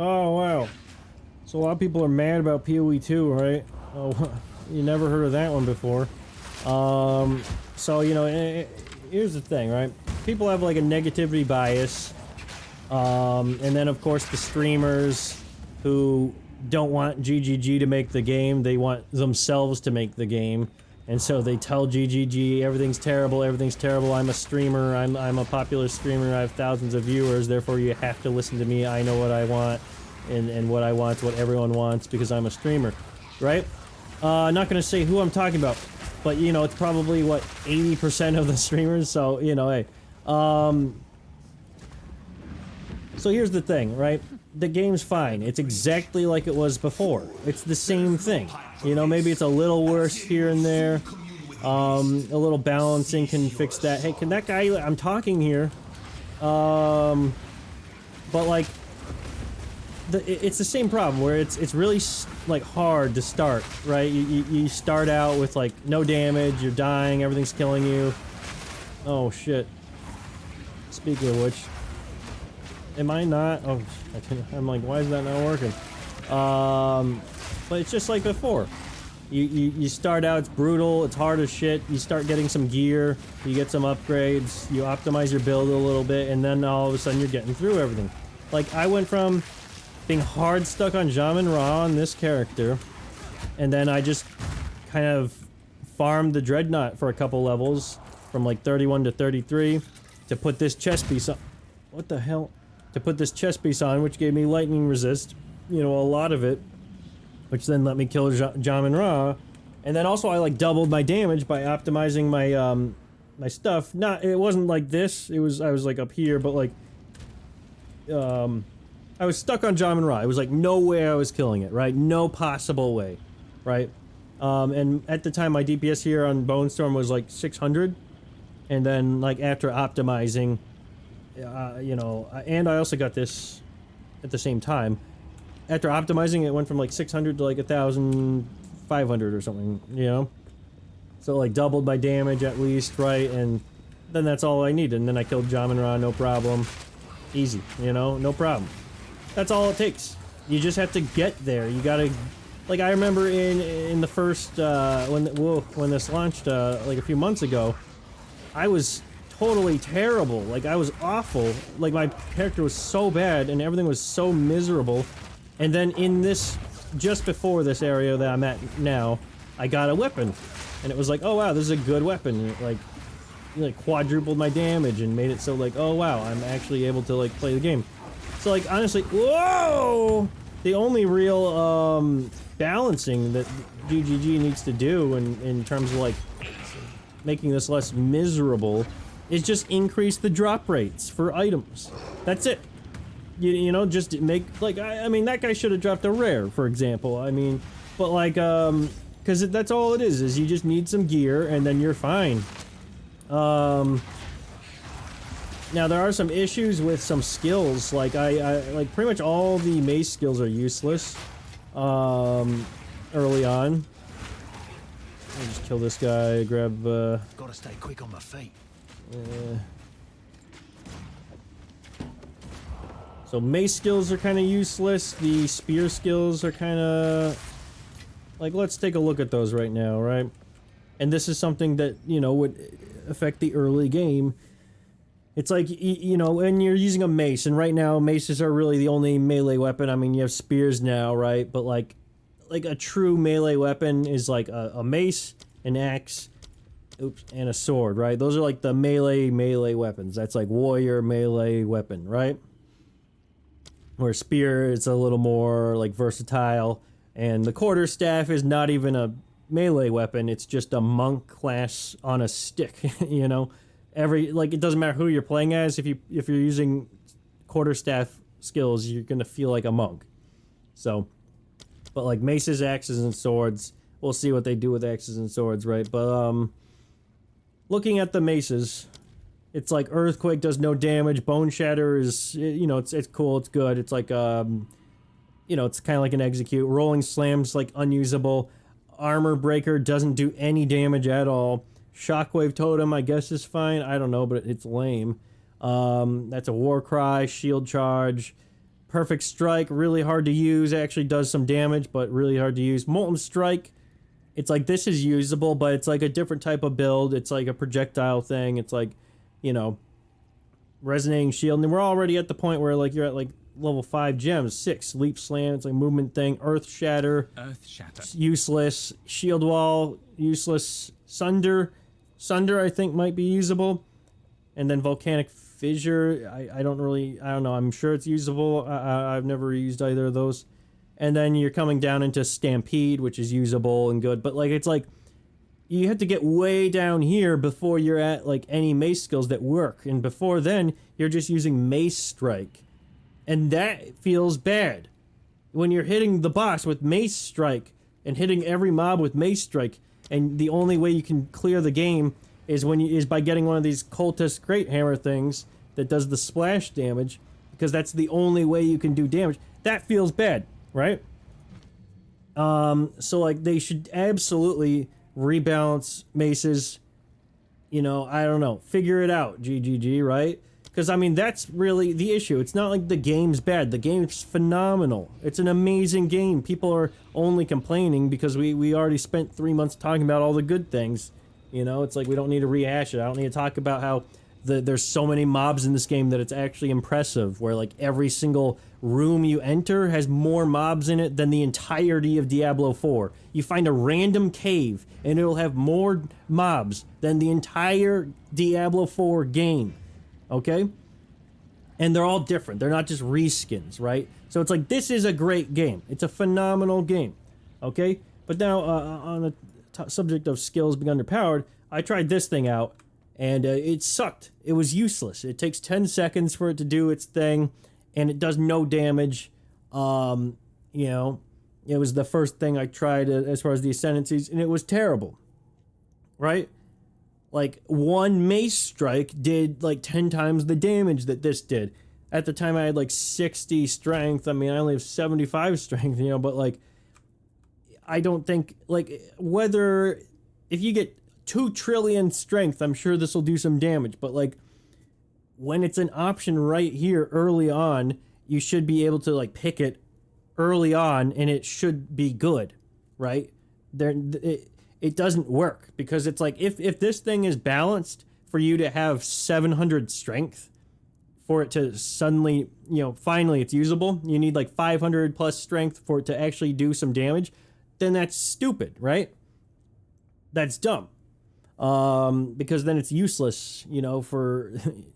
Oh, wow. So a lot of people are mad about PoE 2, right? Oh, you never heard of that one before. So, you know, here's the thing, right? People have, like, a negativity bias. And then, of course, the streamers who don't want GGG to make the game, they want themselves to make the game. And so they tell GGG, everything's terrible, I'm a streamer, I'm a popular streamer, I have thousands of viewers, therefore you have to listen to me, I know what I want, and what I want is what everyone wants because I'm a streamer, right? Not gonna say who I'm talking about, but you know, it's probably, what, 80% of the streamers, so, you know, hey. So here's the thing, right? The game's fine. It's exactly like it was before. It's the same thing. You know, maybe it's a little worse here and there. A little balancing can fix that. Hey, can that guy... I'm talking here. But like... it's the same problem where it's really, like, hard to start, right? You start out with, like, no damage, you're dying, everything's killing you. Oh, shit. Speaking of which... Am I not? Oh, I'm like, why is that not working? But it's just like before. You start out, it's brutal, it's hard as shit, you start getting some gear, you get some upgrades, you optimize your build a little bit, and then all of a sudden you're getting through everything. Like, I went from being hard stuck on Jamin Ra on this character, and then I just kind of farmed the Dreadnought for a couple levels, from like 31 to 33, to put this chest piece on. What the hell? To put this chest piece on, which gave me lightning resist, you know, a lot of it, which then let me kill Jamin Ra, and then also I like doubled my damage by optimizing my my stuff. It wasn't like this. I was like up here, but like I was stuck on Jamin Ra. It was like no way I was killing it, right? No possible way, right? And at the time my DPS here on Bone Storm was like 600, and then like after optimizing. You know, and I also got this at the same time. After optimizing, it went from like 600 to like 1,500 or something, you know? So like doubled my damage at least, right? And then that's all I needed. And then I killed Jamin Ra, no problem. Easy, you know? No problem. That's all it takes. You just have to get there. You gotta... Like, I remember in the first, when this launched, like a few months ago, I was... totally terrible. Like, I was awful. Like, my character was so bad and everything was so miserable. And then in this, just before this area that I'm at now, I got a weapon. And it was like, oh wow, this is a good weapon. It, like quadrupled my damage and made it so like, oh wow, I'm actually able to like play the game. So like, honestly, whoa! The only real, balancing that GGG needs to do in terms of like, making this less miserable is just increase the drop rates for items. That's it. You know, just make, like, I mean, that guy should have dropped a rare, for example. I mean, but like, because that's all it is you just need some gear, and then you're fine. Now, there are some issues with some skills, like, like, pretty much all the mace skills are useless, early on. I'll just kill this guy, grab, Gotta stay quick on my feet. So mace skills are kind of useless, the spear skills are kind of... Like, let's take a look at those right now, right? And this is something that, you know, would affect the early game. It's like, you know, when you're using a mace, and right now maces are really the only melee weapon. I mean, you have spears now, right? But like a true melee weapon is like a mace, an axe, oops, and a sword, right? Those are like the melee weapons. That's like warrior melee weapon, right? Where spear is a little more like versatile, and the quarterstaff is not even a melee weapon. It's just a monk class on a stick, you know? Like, it doesn't matter who you're playing as. If you're using quarterstaff skills, you're gonna feel like a monk. So, but like maces, axes, and swords, we'll see what they do with axes and swords, right? But looking at the maces, it's like Earthquake does no damage. Bone Shatter is, you know, it's cool, it's good. It's like, you know, it's kind of like an execute. Rolling Slam's like unusable. Armor Breaker doesn't do any damage at all. Shockwave Totem, I guess, is fine. I don't know, but it's lame. That's a War Cry, Shield Charge. Perfect Strike, really hard to use. It actually does some damage, but really hard to use. Molten Strike, it's like this is usable, but it's like a different type of build. It's like a projectile thing. It's like, you know, Resonating Shield. And we're already at the point where like you're at like level 5 gems. 6, Leap Slam, it's like movement thing. Earth Shatter. Useless. Shield Wall, useless. Sunder, I think might be usable. And then Volcanic Fissure, I don't know, I'm sure it's usable. I've never used either of those. And then you're coming down into Stampede, which is usable and good, but like it's like you have to get way down here before you're at like any mace skills that work, and before then you're just using Mace Strike, and that feels bad. When you're hitting the boss with Mace Strike and hitting every mob with Mace Strike, and the only way you can clear the game is by getting one of these cultist great hammer things that does the splash damage, because that's the only way you can do damage. That feels bad, right? So like they should absolutely rebalance maces. You know, I don't know, figure it out, GGG, right? Because I mean that's really the issue. It's not like the game's bad. The game's phenomenal. It's an amazing game. People are only complaining because we already spent 3 months talking about all the good things. You know, it's like we don't need to rehash it. I don't need to talk about how there's so many mobs in this game that it's actually impressive, where like every single room you enter has more mobs in it than the entirety of Diablo 4. You find a random cave and it'll have more mobs than the entire Diablo 4 game. Okay? And they're all different. They're not just reskins, right? So it's like, this is a great game. It's a phenomenal game. Okay? But now, on the subject of skills being underpowered, I tried this thing out, and it sucked. It was useless. It takes 10 seconds for it to do its thing, and it does no damage. You know, it was the first thing I tried as far as the ascendancies, and it was terrible. Right? Like, one Mace Strike did like 10 times the damage that this did. At the time I had like 60 strength. I mean, I only have 75 strength, you know, but like, I don't think, like, whether, if you get 2 trillion strength, I'm sure this will do some damage, but like, when it's an option right here early on, you should be able to like pick it early on, and it should be good, right? It doesn't work, because it's like, if this thing is balanced for you to have 700 strength, for it to suddenly, you know, finally it's usable, you need like 500 plus strength for it to actually do some damage, then that's stupid, right? That's dumb. Because then it's useless, you know, for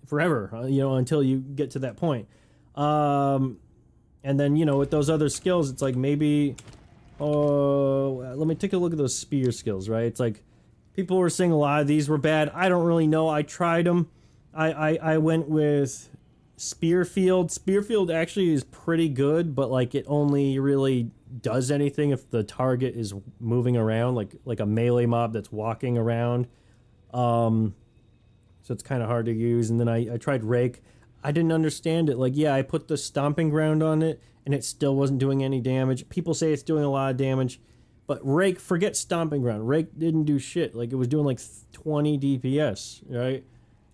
forever, you know, until you get to that point. And then, you know, with those other skills, it's like maybe, let me take a look at those spear skills, right? It's like, people were saying a lot of these were bad. I don't really know. I tried them. I went with Spearfield. Spearfield actually is pretty good, but like it only really does anything if the target is moving around, like a melee mob that's walking around. So it's kind of hard to use. And then I tried Rake. I didn't understand it. Like, yeah, I put the Stomping Ground on it, and it still wasn't doing any damage. People say it's doing a lot of damage, but Rake, forget Stomping Ground. Rake didn't do shit. Like, it was doing like 20 DPS, right?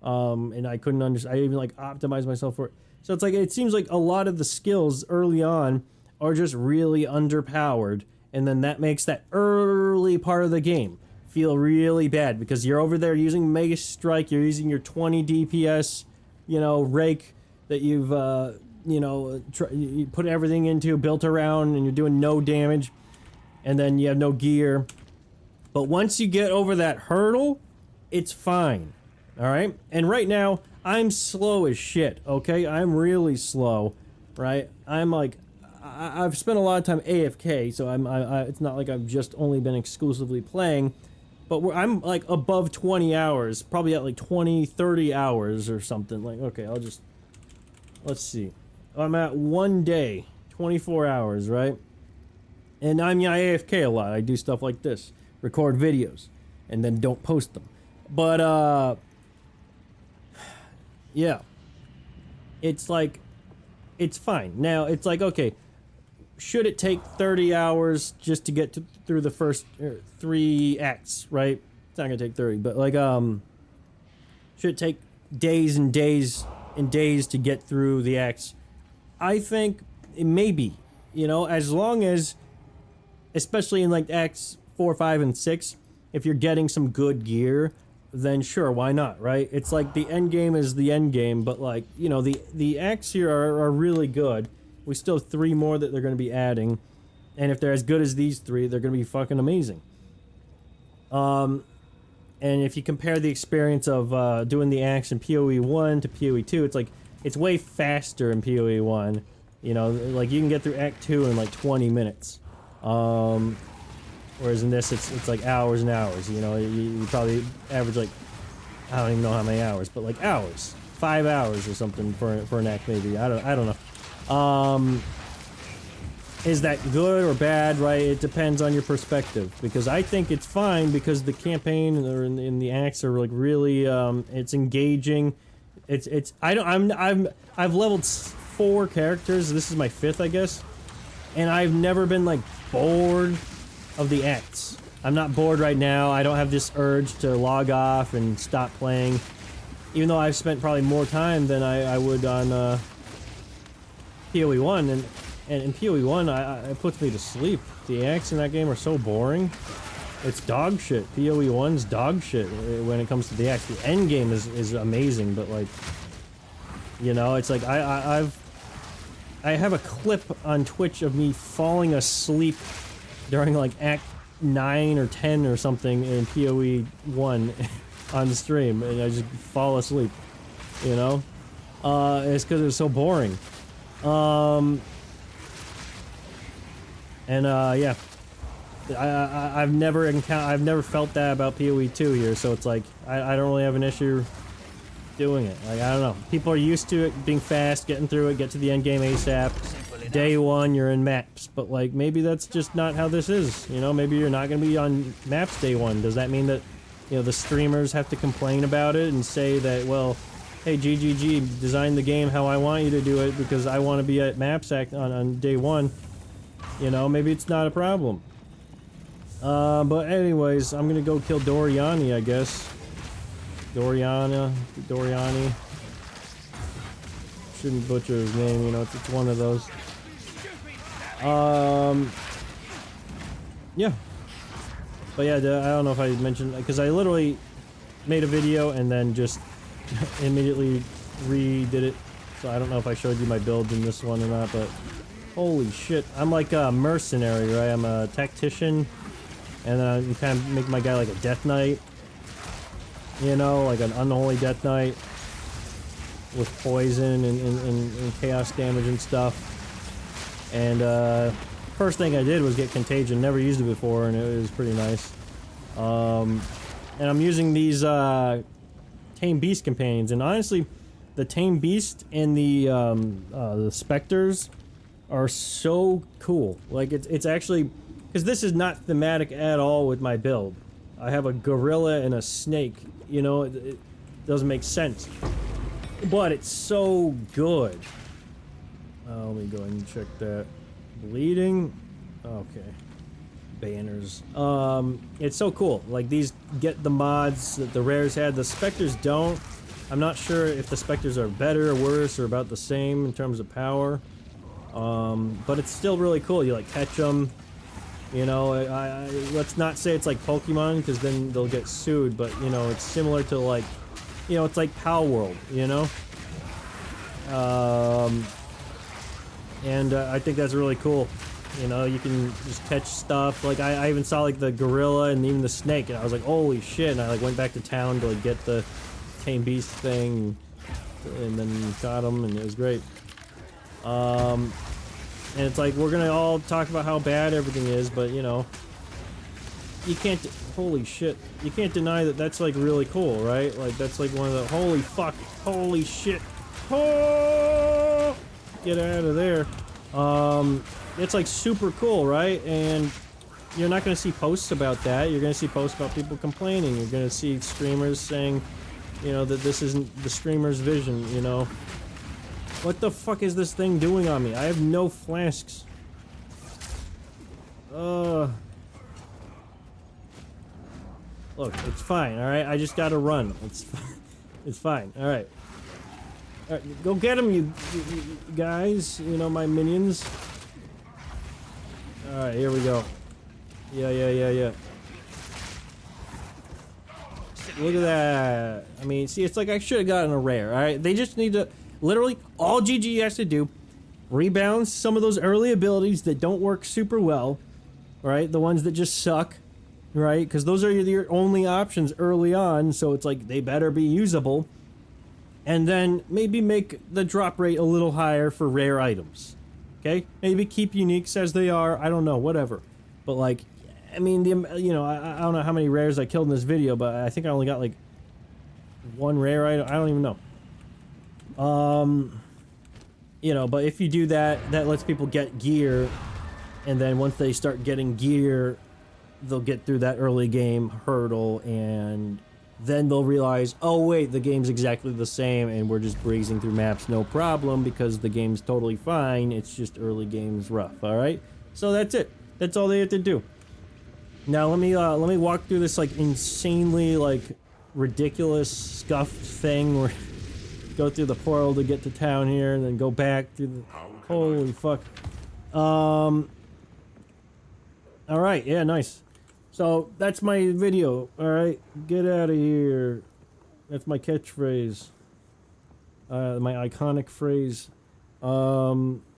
And I couldn't understand. I even like optimized myself for it. So it's like, it seems like a lot of the skills early on are just really underpowered, and then that makes that early part of the game feel really bad, because you're over there using Mace Strike, you're using your 20 DPS, you know, Rake that you've, you know, you put everything into, built around, and you're doing no damage, and then you have no gear. But once you get over that hurdle, it's fine, alright? And right now, I'm slow as shit, okay? I'm really slow, right? I'm like, I've spent a lot of time AFK, so it's not like I've just only been exclusively playing, but I'm like above 20 hours, probably at like 20, 30 hours or something. Like, okay, let's see. I'm at 1 day, 24 hours, right? And I AFK a lot. I do stuff like this, record videos, and then don't post them. But, yeah. It's like, it's fine. Now, it's like, okay, should it take 30 hours just to get through the first 3 acts, right? It's not gonna take 30, but like, should it take days and days and days to get through the acts? I think maybe, you know, as long as, especially in like Acts 4, 5, and 6, if you're getting some good gear, then sure, why not, right? It's like the end game is the end game, but like, you know, the acts here are really good. We still have 3 more that they're going to be adding, and if they're as good as these 3, they're going to be fucking amazing. And if you compare the experience of doing the acts in PoE 1 to PoE 2, it's like, it's way faster in PoE 1. You know, like you can get through Act 2 in like 20 minutes. Whereas in this, it's like hours and hours. You know, you probably average like, I don't even know how many hours, but like hours, 5 hours or something for an act maybe. I don't know. Is that good or bad? Right? It depends on your perspective. Because I think it's fine because the campaign or in the acts are like really it's engaging. I've leveled 4 characters. This is my 5th, I guess, and I've never been like bored of the acts. I'm not bored right now. I don't have this urge to log off and stop playing, even though I've spent probably more time than I would on PoE 1, and in PoE 1 it puts me to sleep. The acts in that game are so boring. It's dog shit. PoE 1's dog shit when it comes to the acts. The end game is amazing, but like, you know, it's like I have a clip on Twitch of me falling asleep during like Act 9 or 10 or something in PoE 1 on stream, and I just fall asleep, you know? It's because it was so boring. Yeah. I've never felt that about PoE 2 here, so it's like, I don't really have an issue doing it. Like, I don't know. People are used to it being fast, getting through it, get to the end game ASAP. Day 1, you're in maps, but like, maybe that's just not how this is, you know? Maybe you're not gonna be on maps day 1. Does that mean that, you know, the streamers have to complain about it and say that, well, hey, GGG, design the game how I want you to do it because I want to be at maps on day 1? You know, maybe it's not a problem. But anyways, I'm gonna go kill Doriani, I guess. Doriani. Shouldn't butcher his name, you know, it's one of those. Yeah. But yeah, I don't know if I mentioned, because I literally made a video and then just immediately redid it. So I don't know if I showed you my build in this one or not, but holy shit. I'm like a mercenary, right? I'm a tactician, and then I'm kind of make my guy like a death knight. You know, like an unholy death knight with poison and chaos damage and stuff. And first thing I did was get contagion. Never used it before, and it was pretty nice. And I'm using these tame beast companions, and honestly, the tame beast and the specters are so cool. Like it's actually, because this is not thematic at all with my build. I have a gorilla and a snake. You know, it doesn't make sense, but it's so good. Let me go ahead and check that. Bleeding. Okay. Banners. It's so cool. Like, these get the mods that the rares had. The specters don't. I'm not sure if the specters are better or worse or about the same in terms of power. But it's still really cool. You like catch them. You know, let's not say it's like Pokemon, because then they'll get sued. But you know, it's similar to like, you know, it's like Pal World. You know. And I think that's really cool. You know, you can just catch stuff. Like, I even saw, like, the gorilla and even the snake, and I was like, holy shit, and I, like, went back to town to, like, get the tame beast thing, and then got him, and it was great. And it's like, we're gonna all talk about how bad everything is, but, you know, you can't, holy shit, you can't deny that that's, like, really cool, right? Like, that's, like, one of the, holy fuck, holy shit, oh! Get out of there. It's like super cool, right? And you're not going to see posts about that. You're going to see posts about people complaining. You're going to see streamers saying, you know, that this isn't the streamer's vision, you know. What the fuck is this thing doing on me? I have no flasks. Look, it's fine, alright? I just gotta run. It's fine, alright. Alright, go get him, you guys. You know, my minions. Alright, here we go. Yeah. Look at that. I mean, see, it's like I should have gotten a rare, alright? They just need to... Literally, all GG has to do, rebalance some of those early abilities that don't work super well, right? The ones that just suck, right? Because those are your only options early on, so it's like they better be usable. And then maybe make the drop rate a little higher for rare items, okay? Maybe keep uniques as they are, I don't know, whatever. But like, I mean, you know, I don't know how many rares I killed in this video, but I think I only got like one rare item. I don't even know. You know, but if you do that, that lets people get gear, and then once they start getting gear, they'll get through that early game hurdle, and then they'll realize, oh wait, the game's exactly the same, and we're just breezing through maps no problem because the game's totally fine. It's just early game's rough. All right, so that's it. That's all they have to do. Now let me walk through this like insanely like ridiculous scuffed thing where go through the portal to get to town here and then go back through the holy fuck. All right, yeah, nice. So that's my video. All right, get out of here. That's my catchphrase. My iconic phrase.